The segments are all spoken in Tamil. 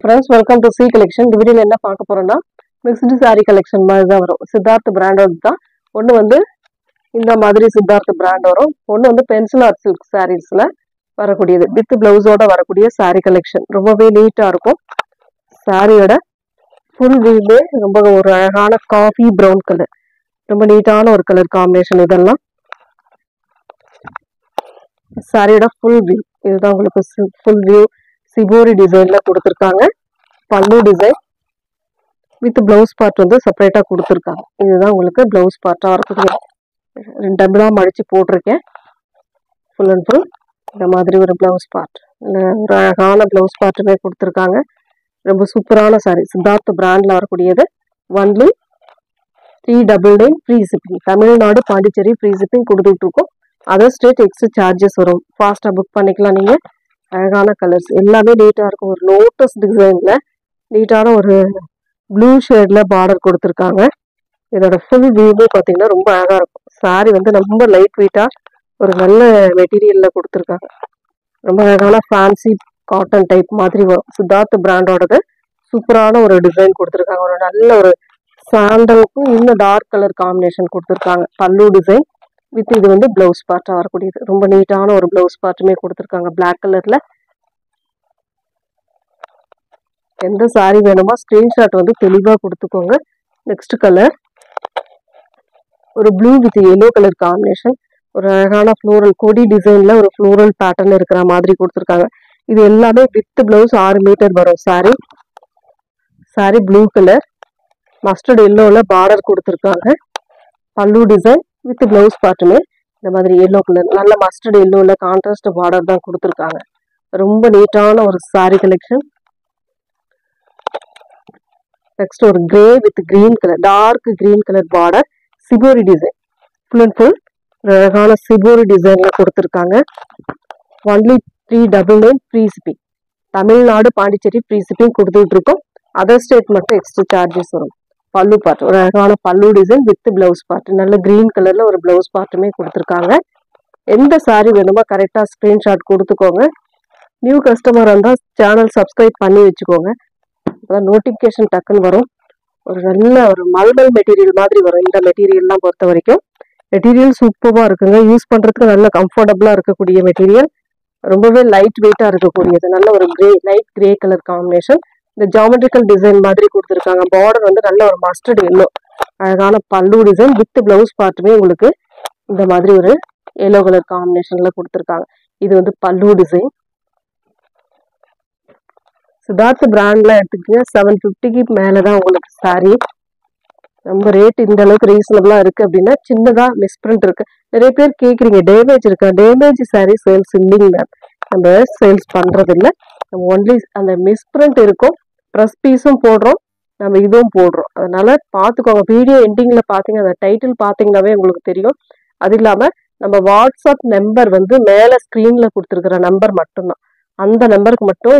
Friends, welcome to C collection. இந்த வீடியோல என்ன பார்க்க போறோம்னா மிக்ஸ்டு saree கலெக்ஷன் மாதிரி தான் வரும். சித்தார்த் பிராண்டோட தான். ஒன்னு வந்து இந்த மாதிரி சித்தார்த் பிராண்ட் வரும். ஒன்னு வந்து பென்சில் ஆர்ட் சில்க் சாரீஸ்ல வரக்கூடியது. வித் பிளவுஸோட வரக்கூடிய saree கலெக்ஷன். ரொம்பவே நீட்டா இருக்கும். சாரியோட ஃபுல் வியூவே ரொம்ப ஒரு அழகான காஃபி பிரவுன் கலர். ரொம்ப நீட்டான ஒரு கலர் காம்பினேஷன் இதெல்லாம். சாரியோட ஃபுல் வியூ இதுதான் உங்களுக்கு ஃபுல் வியூ சிபோரி டிசைன்ல கொடுத்துருக்காங்க. Pallu design with blouse part வந்து செப்பரேட்டா கொடுத்துருக்காங்க. இதுதான் உங்களுக்கு பிளவுஸ் பார்ட்டா வரக்கூடிய டபுளா மடிச்சு போட்டிருக்கேன். ஃபுல் அண்ட் ஃபுல் இந்த மாதிரி ஒரு பிளவுஸ் பார்ட், ஒரு அழகான பிளவுஸ் பார்ட்டுமே கொடுத்துருக்காங்க. ரொம்ப சூப்பரான சாரி. சித்தார்த் பிராண்ட்ல வரக்கூடியது. Only 399 free shipping. Tamil Nadu Pondicherry free shipping கொடுத்துட்டு இருக்கோம். அதர் ஸ்டேட் எக்ஸ்ட்ரா சார்ஜஸ் வரும். ஃபாஸ்டா புக் பண்ணிக்கலாம். நீங்க அழகான கலர்ஸ் எல்லாமே நீட்டா இருக்கும். ஒரு லோட்டஸ் டிசைன்ல நீட்டான ஒரு ப்ளூ ஷேட்ல பார்டர் கொடுத்துருக்காங்க. இதோட ஃபுல் வியூவே பார்த்தீங்கன்னா ரொம்ப அழகா இருக்கும். சாரி வந்து ரொம்ப லைட் வெயிட்டா ஒரு நல்ல மெட்டீரியல்ல கொடுத்துருக்காங்க. ரொம்ப அழகான ஃபேன்சி காட்டன் டைப் மாதிரி வரும். சித்தார்த் பிராண்டோடது சூப்பரான ஒரு டிசைன் கொடுத்துருக்காங்க. ஒரு நல்ல ஒரு சாண்டலுக்கும் இன்னும் டார்க் கலர் காம்பினேஷன் கொடுத்துருக்காங்க. பல்லு டிசைன் வித் இது வந்து பிளவுஸ் பார்ட்டா வரக்கூடியது. ரொம்ப நீட்டான ஒரு பிளவுஸ் பார்ட்டுமே கொடுத்துருக்காங்க பிளாக் கலர்ல. எந்த சாரி வேணுமோ ஸ்கிரீன்ஷாட் வந்து தெளிவா கொடுத்துக்கோங்க. நெக்ஸ்ட் கலர் ஒரு blue with yellow colour combination. ஒரு அழகான ஃப்ளோரல் கொடி டிசைன்ல ஒரு ஃப்ளோரல் பேட்டர்ன் இருக்கிற மாதிரி கொடுத்துருக்காங்க. இது எல்லாமே வித் பிளவுஸ் 6 மீட்டர் வரும். சாரி ப்ளூ கலர் மஸ்டர்ட் எல்லோல பார்டர் கொடுத்துருக்காங்க. பல்லு டிசைன் வித் பிளவுஸ் பார்ட்டுமே இந்த மாதிரி எல்லோ கலர் நல்ல மஸ்டர்ட் எல்லோல கான்ட்ராஸ்ட் பார்டர் தான் கொடுத்துருக்காங்க. ரொம்ப நீட்டான ஒரு சாரி கலெக்ஷன். நெக்ஸ்ட் ஒரு grey with green colour, dark green colour border, shibori design. Full and full அழகான சிபோரி டிசைன்ல கொடுத்துருக்காங்க. Only 399 free shipping. Tamil Nadu Pondicherry free shipping கொடுத்துட்டு இருக்கோம். அதர் ஸ்டேட் மட்டும் எக்ஸ்ட்ரா சார்ஜஸ் வரும். பல்லு பார்ட் ஒரு அழகான பல்லு டிசைன் வித் பிளவுஸ் பார்ட், நல்ல கிரீன் கலர்ல ஒரு பிளவுஸ் பார்ட்டுமே கொடுத்துருக்காங்க. எந்த சாரி வேணுமோ கரெக்டா ஸ்கிரீன்ஷாட் கொடுத்துக்கோங்க. நியூ கஸ்டமர் இருந்தால் சேனல் சப்ஸ்கிரைப் பண்ணி வச்சுக்கோங்க. அதான் நோட்டிஃபிகேஷன் டக்குன்னு வரும். ஒரு நல்ல ஒரு மல்மல் மெட்டீரியல் மாதிரி வரும். இந்த மெட்டீரியல்லாம் பொறுத்த வரைக்கும் மெட்டீரியல் சூப்பராக இருக்குங்க. யூஸ் பண்ணுறதுக்கு நல்ல கம்ஃபர்டபுளாக இருக்கக்கூடிய மெட்டீரியல். ரொம்பவே லைட் வெயிட்டாக இருக்கக்கூடியது. நல்ல ஒரு லைட் கிரே கலர் காம்பினேஷன். இந்த ஜாமெட்ரிக்கல் டிசைன் மாதிரி கொடுத்துருக்காங்க. பார்டர் வந்து நல்ல ஒரு மஸ்டர்ட் எல்லோ. அழகான பல்லு டிசைன் வித் பிளவுஸ் பார்ட்டுமே உங்களுக்கு இந்த மாதிரி ஒரு எல்லோ கலர் காம்பினேஷன்ல கொடுத்துருக்காங்க. இது வந்து பல்லு டிசைன். சித்தார்த் பிராண்ட்ல எடுத்துக்கிட்டீங்க 750க்கு மேலதான் உங்களுக்கு சாரி. ரொம்ப ரேட் இந்த அளவுக்கு ரீசனபிளா இருக்கு அப்படின்னா சின்னதா மிஸ்பிரிண்ட் இருக்கு. நிறைய பேர் கேக்குறீங்க டேமேஜ் இருக்கா? டேமேஜ் சாரி சேல்ஸ் இல்லைங்க மேம். நம்ம சேல்ஸ் பண்றது இல்லை. நம்ம ஒன்லி அந்த மிஸ்பிரிண்ட் இருக்கும். ப்ரெஸ் பீஸும் போடுறோம், நம்ம இதுவும் போடுறோம். அதனால பார்த்துக்கோங்க. வீடியோ எண்டிங்ல பாத்தீங்க அந்த டைட்டில் பாத்தீங்கன்னாவே உங்களுக்கு தெரியும். அது இல்லாம நம்ம வாட்ஸ்அப் நம்பர் வந்து மேல ஸ்கிரீன்ல கொடுத்துருக்கிற நம்பர் மட்டும்தான். அந்த நம்பருக்கு மட்டும்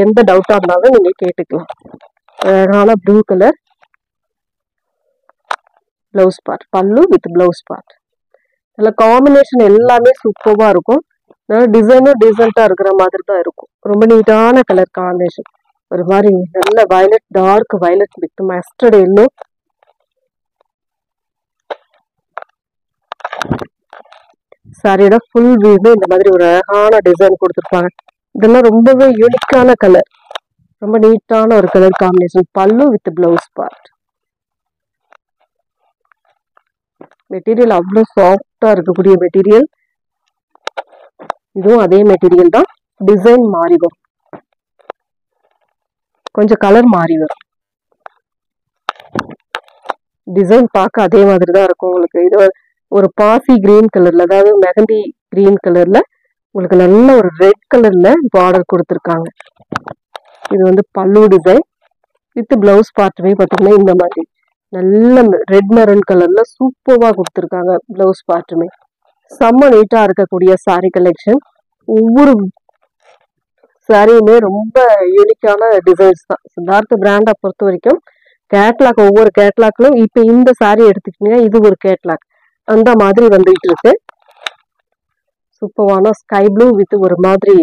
எந்த டவுட்டா இருந்தாலும் நீங்க கேட்டுக்கலாம். அழகான ப்ளூ கலர் பிளவுஸ் பார்ட், பல்லு வித் பிளவுஸ் பார்ட். இதுல காம்பினேஷன் எல்லாமே சூப்பரா இருக்கும். டிசைனும் டீசெண்டா இருக்கிற மாதிரி தான் இருக்கும். ரொம்ப நீட்டான கலர் காம்பினேஷன். ஒரு மாதிரி நல்ல violet, dark violet with mustard yellow. சாரியோட ஃபுல் வியூவே இந்த மாதிரி ஒரு அழகான டிசைன் கொடுத்துருப்பாங்க. இதெல்லாம் ரொம்பவே யூனிக்கான கலர். ரொம்ப நீட்டான ஒரு கலர் காம்பினேஷன். பல்லு வித் பிளவுஸ் பார்ட். மெட்டீரியல் அவ்வளோ சாஃப்டா இருக்கக்கூடிய மெட்டீரியல். இதுவும் அதே மெட்டீரியல் தான். டிசைன் மாறி வரும், கொஞ்சம் கலர் மாறி வரும். டிசைன் பார்க்க அதே மாதிரி தான் இருக்கும் உங்களுக்கு. இது ஒரு பாசி கிரீன் கலர்ல, அதாவது மெஹந்தி கிரீன் கலர்ல உங்களுக்கு நல்ல ஒரு ரெட் கலர்ல பார்டர் கொடுத்துருக்காங்க. இது வந்து பல்லு டிசைன் வித் பிளவுஸ் பார்ட்டுமே பார்த்தீங்கன்னா இந்த மாதிரி நல்ல ரெட் மெரூன் கலர்ல சூப்பரா கொடுத்துருக்காங்க. பிளவுஸ் பார்ட்டுமே செம்ம நீட்டா இருக்கக்கூடிய சாரி கலெக்ஷன். ஒவ்வொரு சாரியுமே ரொம்ப யூனிக்கான டிசைன்ஸ் தான். சித்தார்த் பிராண்டை பொறுத்த வரைக்கும் கேட்லாக், ஒவ்வொரு கேட்லாக்லும் இப்ப இந்த சாரி எடுத்துக்கிட்டீங்கன்னா இது ஒரு கேட்லாக் அந்த மாதிரி வந்துட்டு இருக்கு. சூப்பரான ஸ்கை ப்ளூ வித் ஒரு மாதிரி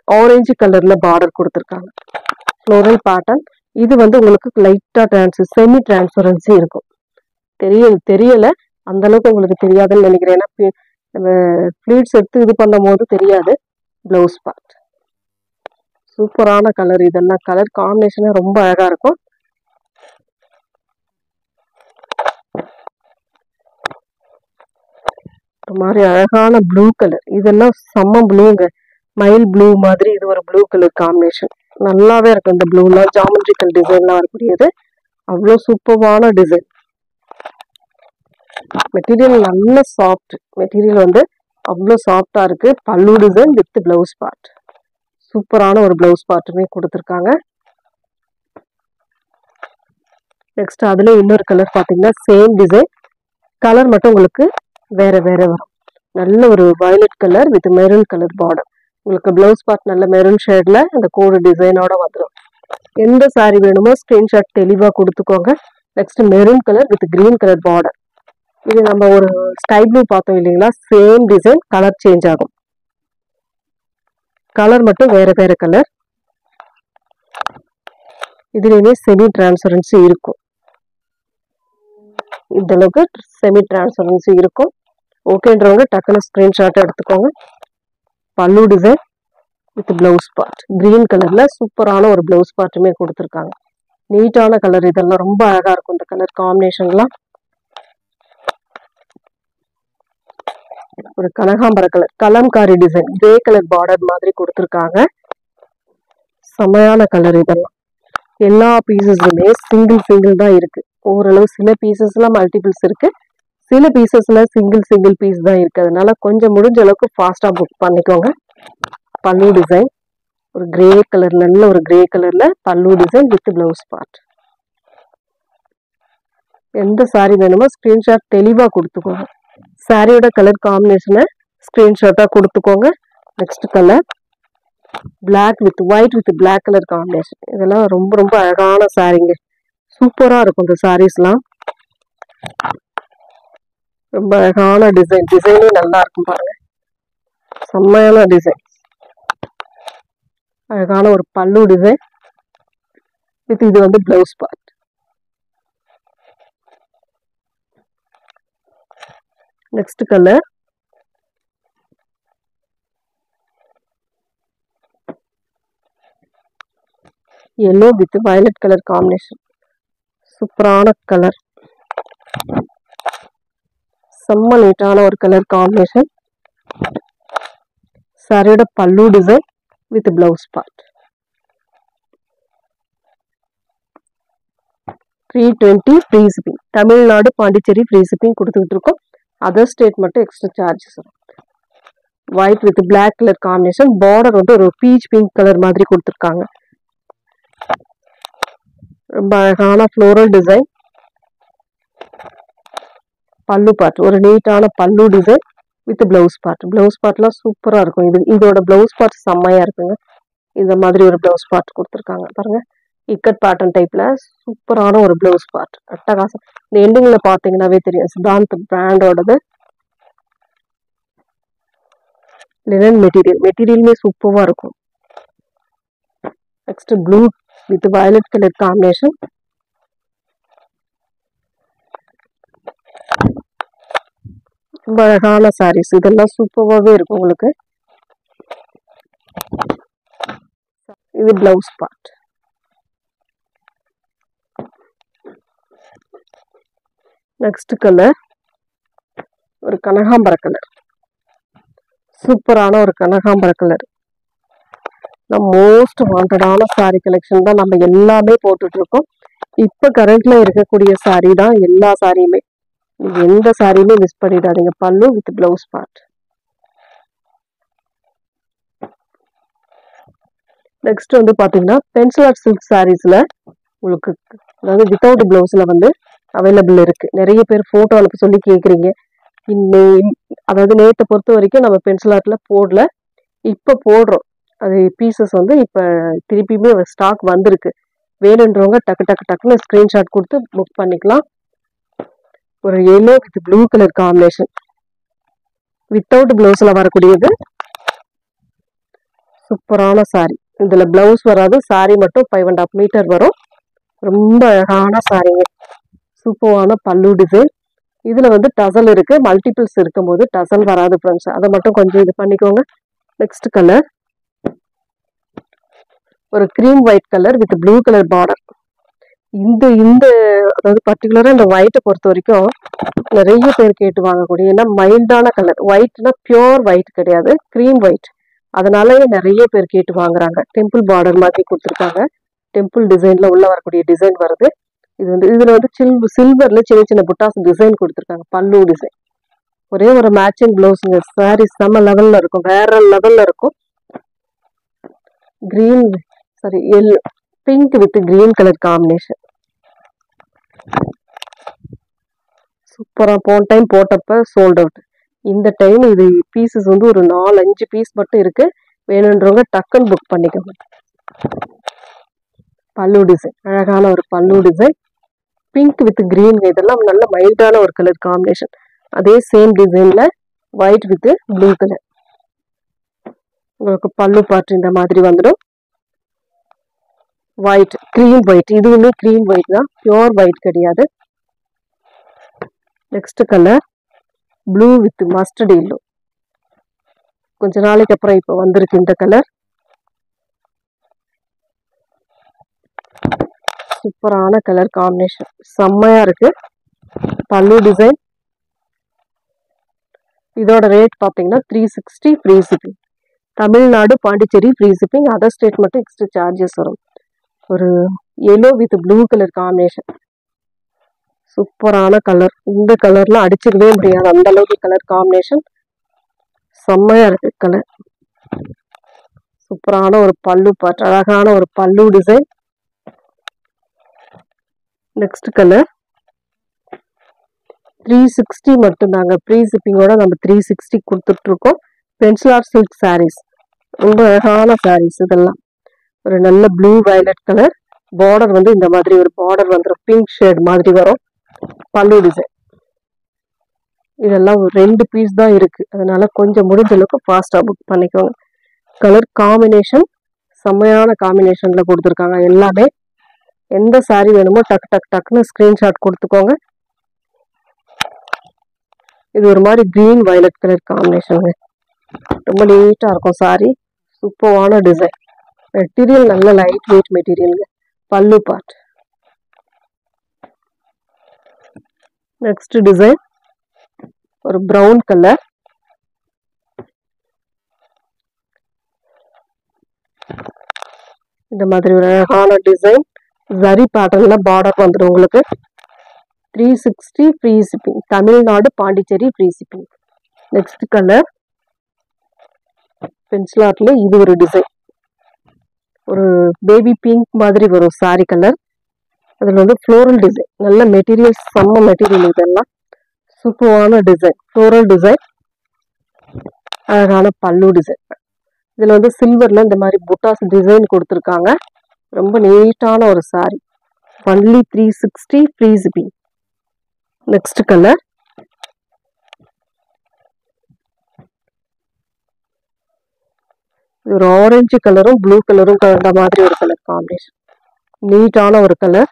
ஆரஞ்சு கலர்ல பார்டர் கொடுத்துருக்காங்க. Floral pattern. இது வந்து உங்களுக்கு லைட்டா செமி டிரான்ஸ்பரன்சி இருக்கும். தெரியல அந்த அளவுக்கு உங்களுக்கு தெரியாதுன்னு நினைக்கிறேன். ஏன்னா நம்ம ஃப்ளீட்ஸ் எடுத்து இது பண்ணும் போது தெரியாது. ப்ளவுஸ் பார்ட் சூப்பரான கலர். இதெல்லாம் கலர் காம்பினேஷனே ரொம்ப அழகா இருக்கும். ஒரு மாதிரி அழகான ப்ளூ கலர். இதெல்லாம் செம்ம ப்ளூங்க, மயில் ப்ளூ மாதிரி. இது ஒரு ப்ளூ கலர் காம்பினேஷன். நல்லாவே இருக்கும். இந்த ப்ளூலாம் ஜாமெட்ரிக்கல் டிசைன்லாம் வரக்கூடியது. அவ்வளோ சூப்பரான டிசைன். மெட்டீரியல் நல்ல சாஃப்ட். மெட்டீரியல் வந்து அவ்வளோ சாஃப்டா இருக்கு. பல்லு டிசைன் வித் பிளவுஸ் பார்ட். சூப்பரான ஒரு பிளவுஸ் பார்ட்டுமே கொடுத்துருக்காங்க. நெக்ஸ்ட் அதுல இன்னொரு கலர் பார்த்தீங்கன்னா சேம் டிசைன், கலர் மட்டும் உங்களுக்கு வேற வேற வரும். நல்ல ஒரு violet colour with maroon colour border. உங்களுக்கு பிளவுஸ் பார்ட் நல்ல மெரூன் ஷேட்ல அந்த கோடு டிசைனோட வந்துடும். எந்த சாரி வேணுமோ ஸ்கிரீன்ஷாட் தெளிவா கொடுத்துக்கோங்க. Next maroon colour with green colour border. இது நம்ம ஒரு ஸ்கை ப்ளூ பார்த்தோம் இல்லைங்களா, சேம் டிசைன், கலர் சேஞ்ச் ஆகும். கலர் மட்டும் வேற வேற கலர். இதுலயுமே செமி டிரான்ஸ்பரன்சி இருக்கும். இந்த அளவுக்கு செமி டிரான்ஸ்பரன்சி இருக்கும். ஓகேன்றவங்க டக்குனு ஸ்கிரீன்ஷாட் எடுத்துக்கோங்க. பல்லு design with blouse part. Green கலர்ல சூப்பரான ஒரு பிளவுஸ் பார்ட்டுமே கொடுத்துருக்காங்க. நீட்டான கலர். இதெல்லாம் ரொம்ப அழகா இருக்கும் இந்த கலர் காம்பினேஷன்லாம். ஒரு கனகாம்பர colour, kalamkari design, grey colour border மாதிரி கொடுத்துருக்காங்க. செமையான கலர். இதெல்லாம் எல்லா பீசஸ்லுமே சிங்கிள் தான் இருக்கு. ஓரளவு சில பீசஸ்ல மல்டிபிள்ஸ் இருக்கு, சில பீசஸ்ல சிங்கிள் பீஸ் தான் இருக்கு. அதனால கொஞ்சம் முடிஞ்ச அளவுக்கு ஃபாஸ்டா புக் பண்ணிக்கோங்க. பல்லு டிசைன் ஒரு கிரே கலர், நல்ல ஒரு கிரே கலர்ல pallu design with blouse part. எந்த சாரி வேணுமோ ஸ்கிரீன்ஷாட் தெளிவா கொடுத்துக்கோங்க. சாரியோட கலர் காம்பினேஷனை ஸ்கிரீன்ஷாட்டா கொடுத்துக்கோங்க. Next colour black with white with black colour combination. இதெல்லாம் ரொம்ப ரொம்ப அழகான சாரிங்க. சூப்பரா இருக்கும் இந்த சாரீஸ்லாம். ரொம்ப அழகான டிசைன். டிசைனே நல்லா இருக்கும் பாருங்க. செம்மையான டிசைன். அழகான ஒரு பல்லு டிசைன் வித் இது வந்து blouse part. Next colour yellow with violet colour combination. சூப்பரான கலர். செம்ம நீட்டான ஒரு கலர் காம்பினேஷன். சாரியோட பல்லு design with blouse part. 320 free shipping. Tamil Nadu Pondicherry free shipping கொடுத்துக்கிட்டு இருக்கோம். அதர் ஸ்டேட் மட்டும் எக்ஸ்ட்ரா சார்ஜஸ் வரும். White with black colour combination. Border வந்து ஒரு பீச் பிங்க் கலர் மாதிரி கொடுத்துருக்காங்க. ரொம்ப அழகான ஃப்ளோரல் டிசைன். பல்லு பார்ட் ஒரு நீட்டான pallu design with blouse part. Blouse பார்ட்லாம் சூப்பரா இருக்கும். இதோட பிளவுஸ் பார்ட் செம்மையா இருக்குங்க. இந்த மாதிரி ஒரு பிளவுஸ் பார்ட் கொடுத்துருக்காங்க பாருங்க. இக்கட் பேட்டர்ன் டைப்ல சூப்பரான ஒரு பிளவுஸ் பார்ட். அட்டகாசம். இந்த எண்டிங்ல பாத்தீங்கன்னாவே தெரியும் சித்தாந்த் பிராண்டோடது. லினன் மெட்டீரியலுமே சூப்பரா இருக்கும். Next blue with violet colour combination. ரொம்ப அழகான சாரீஸ். இதெல்லாம் சூப்பராகவே இருக்கும் உங்களுக்கு. இது பிளவுஸ் பார்ட். நெக்ஸ்ட் கலர் ஒரு கனகாம்பர கலர். சூப்பரான ஒரு கனகாம்பர கலர். மோஸ்ட் வாண்டடான சாரி கலெக்ஷன் தான் நம்ம எல்லாமே போட்டுட்டு இருக்கோம். இப்ப கரண்ட்ல இருக்கக்கூடிய சாரி தான் எல்லா சாரியுமே. நீங்க எந்த சாரியுமே மிஸ் பண்ணிடாதீங்க. பல்லு வித் பிளவுஸ் பார்ட். நெக்ஸ்ட் வந்து பாத்தீங்கன்னா பென்சில் ஆர்ட் சில்க் சாரீஸ்ல உங்களுக்கு அதாவது வித்தவுட் பிளவுஸ்ல வந்து அவைலபிள் இருக்கு. நிறைய பேர் போட்டோ அனுப்ப சொல்லி கேக்குறீங்க. அதாவது நேற்றை பொறுத்த வரைக்கும் நம்ம பென்சில் ஆர்ட்ல போடல, இப்ப போடுறோம். அது பீசஸ் வந்து இப்ப திருப்பியுமே ஸ்டாக் வந்திருக்கு. வேணுன்றவங்க டக்குன்னு ஸ்கிரீன்ஷாட் கொடுத்து புக் பண்ணிக்கலாம். ஒரு yellow with blue colour combination. Without பிளவுஸ்ல வரக்கூடியது. சூப்பரான சாரி. இதுல பிளவுஸ் வராது, சாரி மட்டும் 5.5 மீட்டர் வரும். ரொம்ப அழகான சாரிங்க, சூப்பரான பல்லு டிசைன். இதுல வந்து டசல் இருக்கு, மல்டிபிள்ஸ் இருக்கும் போது டசல் வராது ஃப்ரெண்ட்ஸ், அதை மட்டும் கொஞ்சம் இது பண்ணிக்கோங்க. நெக்ஸ்ட் கலர் ஒரு cream white colour with blue colour border. இந்த இந்த அதாவது பர்டிகுலரா இந்த ஒயிட்டை பொறுத்த வரைக்கும் நிறைய பேர் கேட்டு வாங்கக்கூடிய, ஏன்னா மைல்டான கலர். ஒயிட்னா பியோர் ஒயிட் கிடையாது, கிரீம் ஒயிட். அதனாலயே நிறைய பேர் கேட்டு வாங்குறாங்க. டெம்பிள் பார்டர் மாதிரி கொடுத்துருக்காங்க, டெம்பிள் டிசைன்ல உள்ள வரக்கூடிய டிசைன் வருது. இது வந்து இதுல வந்து சில்வர்ல சின்ன சின்ன புட்டாஸ் டிசைன் கொடுத்துருக்காங்க, பல்லு டிசைன். ஒரே ஒரு மேட்சிங் பிளவுஸுங்க. சாரி செம்ம லெவல்ல இருக்கும், வேற லெவல்ல இருக்கும். Green sorry pink with green colour combination சூப்பரா. போன டைம் போட்டப்ப சோல்ட் அவுட். இந்த டைம் இது பீசஸ் வந்து ஒரு 4-5 பீஸ் மட்டும் இருக்கு, வேணுன்றவங்க டக்குன்னு புக் பண்ணிக்கோங்க. பல்லு டிசைன் அழகான ஒரு பல்லு டிசைன், பிங்க் வித் கிரீன். இதெல்லாம் நல்ல மைல்டான ஒரு கலர் காம்பினேஷன். அதே சேம் டிசைன்ல ஒயிட் வித் ப்ளூ கலர். உங்களுக்கு பல்லு பார்ட் இந்த மாதிரி வந்துடும். ஒயிட், கிரீம் ஒயிட், இதுவுமே கிரீம் ஒயிட் தான், பியோர் ஒயிட் கிடையாது. Next colour blue with mustard yellow. கொஞ்ச நாளைக்கு அப்புறம் இப்போ வந்திருக்கு இந்த கலர். சூப்பரான கலர் காம்பினேஷன், செம்மையா இருக்கு. பல்லு டிசைன். இதோட ரேட் பார்த்தீங்கன்னா 360 free shipping. Tamil Nadu Pondicherry free shipping, other state மட்டும் எக்ஸ்ட்ரா சார்ஜஸ் வரும். ஒரு yellow with blue colour combination, சூப்பரான கலர். இந்த கலர்ல அடிச்சுக்கவே முடியாது, அந்த அளவுக்கு கலர் காம்பினேஷன் செம்மையா இருக்கு கலர். சூப்பரான ஒரு பல்லு பார்ட், அழகான ஒரு பல்லு டிசைன். நெக்ஸ்ட் கலர் 360 மட்டும் தாங்க, ப்ரீ ஷிப்பிங்கோட நம்ம 360 கொடுத்துட்டு இருக்கோம். பென்சில் ஆர்ட் சில்க் சாரீஸ், ரொம்ப அழகான சாரீஸ் இதெல்லாம். ஒரு நல்ல ப்ளூ வயலட் கலர் பார்டர் வந்து இந்த மாதிரி ஒரு பார்டர் வந்துடும், பிங்க் ஷேட் மாதிரி வரும். பல்லு டிசைன். இதெல்லாம் ஒரு 2 பீஸ் தான் இருக்கு, அதனால கொஞ்சம் முடிஞ்ச அளவுக்கு ஃபாஸ்டா புக் பண்ணிக்கோங்க. கலர் காம்பினேஷன் செம்மையான காம்பினேஷன்ல கொடுத்துருக்காங்க எல்லாமே. எந்த சாரி வேணுமோ டக் டக் டக்குன்னு ஸ்கிரீன்ஷாட் கொடுத்துக்கோங்க. இது ஒரு மாதிரி கிரீன் வயலட் கலர் காம்பினேஷனுங்க, ரொம்ப நீட்டா இருக்கும் சாரி. சூப்பரான டிசைன். மெட்டீரியல் நல்ல லைட் வெயிட் மெட்டீரியலுங்க. பல்லு பார்ட். நெக்ஸ்ட் டிசைன் ஒரு பிரவுன் கலர். இந்த மாதிரி ஒரு அழகான டிசைன், ஜரி பேட்டர்ன்ல பார்டர் வந்துடும் உங்களுக்கு. 360 free shipping, Tamil Nadu Pondicherry free shipping. Next colour pencil ஆர்ட்ல இது ஒரு டிசைன், ஒரு பேபி பிங்க் மாதிரி வரும் சாரி கலர். அதில் வந்து ஃப்ளோரல் டிசைன், நல்ல மெட்டீரியல், செம்ம மெட்டீரியல். இதெல்லாம் சூப்பரான டிசைன், ஃப்ளோரல் டிசைன். அழகான பல்லு டிசைன். இதில் வந்து சில்வர்ல இந்த மாதிரி புட்டாஸ் டிசைன் கொடுத்துருக்காங்க. ரொம்ப நீட்டான ஒரு sorry. Only 360 free shipping. Next colour ஒரு ஆரஞ்சு கலரும் ப்ளூ கலரும் கலந்த மாதிரி ஒரு கலர் காம்பினேஷன், நீட்டான ஒரு கலர்.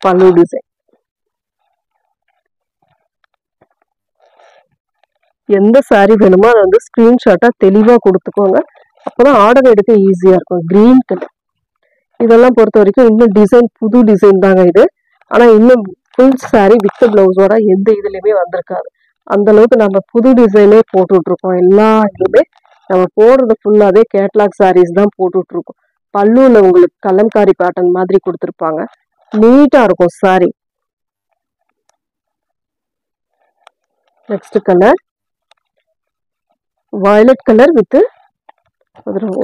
பல்லு டிசைன். எந்த சாரி வேணுமோ அதை வந்து ஸ்கிரீன்ஷாட்டா தெளிவா கொடுத்துக்கோங்க, அப்பதான் ஆர்டர் எடுக்க ஈஸியா இருக்கும். Green colour. இதெல்லாம் பொறுத்த வரைக்கும் இன்னும் டிசைன் புது டிசைன் தாங்க இது, ஆனா இன்னும் ஃபுல் சாரி வித் பிளவுஸோட எந்த இதுலயுமே வந்திருக்காது. அந்த அளவுக்கு நம்ம புது டிசைனே போட்டுட்டு இருக்கோம். எல்லா இதுவுமே நம்ம போடுறது ஃபுல்லாவே கேட்லாக் சாரீஸ் தான் போட்டுட்டு இருக்கோம். பல்லுல உங்களுக்கு கலம்காரி பேட்டர்ன் மாதிரி கொடுத்துருப்பாங்க, நீட்டா இருக்கும் sorry. Next colour violet colour with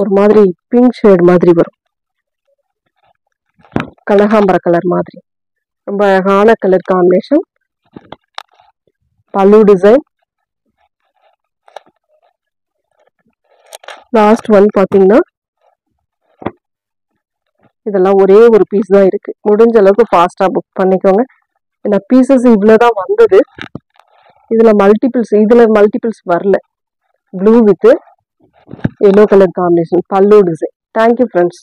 ஒரு மாதிரி பிங்க் ஷேட் மாதிரி வரும், கனகாம்பர கலர் மாதிரி. ரொம்ப அழகான கலர் காம்பினேஷன். பல்லு டிசைன். லாஸ்ட் ஒன் பாத்தீங்கன்னா இதெல்லாம் ஒரே ஒரு பீஸ் தான் இருக்கு, முடிஞ்ச அளவுக்கு ஃபாஸ்டா புக் பண்ணிக்கோங்க. ஏன்னா பீசஸ் இவ்வளவுதான் வந்தது, இதுல மல்டிபிள்ஸ் வரல. Blue with yellow colour combination பல்லு டிசைன். Thank you friends.